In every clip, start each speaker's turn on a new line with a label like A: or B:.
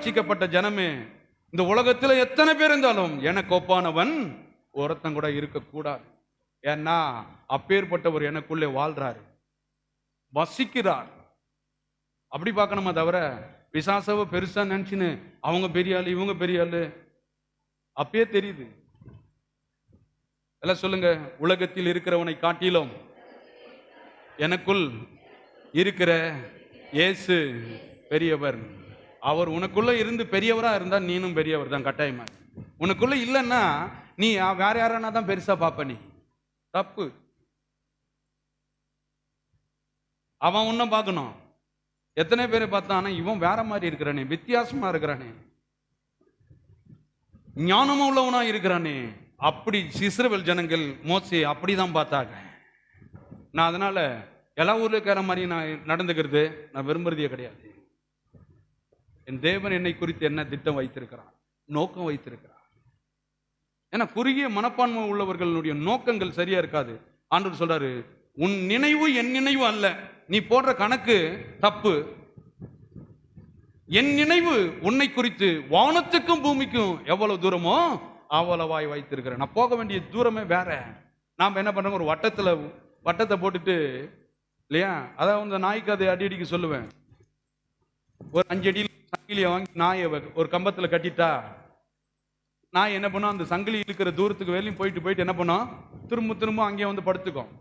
A: ரட்சிக்கப்பட்ட ஜனமே, இந்த உலகத்துல எத்தனை பேர் இருந்தாலும் எனக்கு ஒப்பானவன் ஒருத்தன் கூட இருக்கக்கூடாது. ஏன்னா அப்பேற்பட்டவர் எனக்குள்ளே வாழ்றாரு, வசிக்கிறார். அப்படி பார்க்கணுமா தவிர பிசாசவ பெருசா நினைச்சுன்னு அவங்க பெரிய ஆளு இவங்க பெரிய ஆளு அப்பயே தெரியுது. எல்லாம் சொல்லுங்க, உலகத்தில் இருக்கிறவனை காட்டிலும் எனக்குள் இருக்கிற இயேசு பெரியவர். அவர் உனக்குள்ள இருந்து பெரியவரா இருந்தா நீனும் பெரியவர் தான் கட்டாயமா. உனக்குள்ள இல்லைன்னா நீ வேற யாரா தான் பெருசா பாப்ப. நீ தப்பு. அவன் உன்ன பார்க்கணும். எத்தனை பேரை பார்த்தானா இவன் வேற மாதிரி இருக்கிறானே, வித்தியாசமா இருக்கிறானே, ஞானமும் உள்ளவனா இருக்கிறானே. அப்படி இஸ்ரவேல் ஜனங்கள் மோசே அப்படிதான் பார்த்தாங்க. நான் அதனால எல்லா ஊர்ல இருக்கிற மாதிரி நான் நடந்துக்கிறது நான் விரும்புறதே கிடையாது. என் தேவன் என்னை குறித்து என்ன திட்டம் வைத்திருக்கிறார், நோக்கம் வைத்திருக்கிறார். ஏன்னா குறுகிய மனப்பான்மை உள்ளவர்களுடைய நோக்கங்கள் சரியா இருக்காது. ஆண்டவர் சொல்றாரு, உன் நினைவு என் நினைவு அல்ல, நீ போடுற கணக்கு தப்பு. என் நினைவு உன்னை குறித்து வானத்துக்கும் பூமிக்கும் எவ்வளவு தூரமோ அவ்வளவாய் வைத்திருக்கிறேன். நான் போக வேண்டிய தூரமே வேற. நாம் என்ன பண்றோம், ஒரு வட்டத்தை போட்டுட்டு இல்லையா, அதாவது இந்த நாய்க்கு அதை அடிக்கடி சொல்லுவேன், ஒரு 5 அடியில் சங்கிலியை வாங்கி நாயை ஒரு கம்பத்தில் கட்டிட்டா நாய் என்ன பண்ணும், அந்த சங்கிலி இருக்கிற தூரத்துக்கு வெளியும் போயிட்டு என்ன பண்ணும், திரும்ப அங்கேயே வந்து படுத்துக்கும்.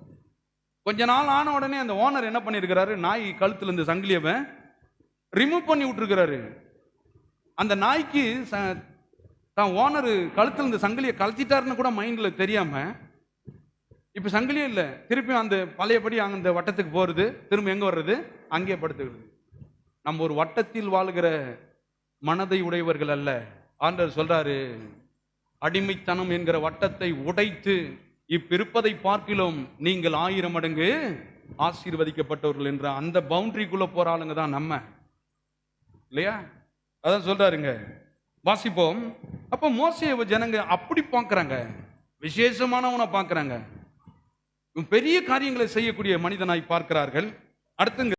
A: கொஞ்ச நாள் ஆன உடனே அந்த ஓனர் என்ன பண்ணிருக்கிறாரு, நாய் கழுத்துல இந்த சங்கிலியவை ரிமூவ் பண்ணி விட்டுருக்கிறாரு. அந்த நாய்க்கு தான் ஓனர் கழுத்துல இந்த சங்கிலியை கழத்திட்டாருன்னு கூட மைண்ட்ல தெரியாம இப்ப சங்கிலியே இல்லை, திருப்பி அந்த பழையபடி அந்த வட்டத்துக்கு போறது, திரும்ப எங்க வர்றது, அங்கே படுத்துக்கிறது. நம்ம ஒரு வட்டத்தில் வாழ்கிற மனதை உடையவர்கள் அல்ல. ஆண்டவர் சொல்றாரு, அடிமைத்தனம் என்கிற வட்டத்தை உடைத்து இப்பிருப்பதை பார்க்கிலும் நீங்கள் 1000 மடங்கு ஆசீர்வதிக்கப்பட்டவர்கள் என்ற அந்த பவுண்டரிக்குள்ள போற ஆளுங்க தான் நம்ம, இல்லையா? அதான் சொல்றாருங்க. வாசிப்போம். அப்ப மோசேவை ஜனங்க அப்படி பார்க்கறாங்க, விசேஷமானவனை பார்க்கறாங்க, பெரிய காரியங்களை செய்யக்கூடிய மனிதனாய் பார்க்கிறார்கள். அடுத்துங்க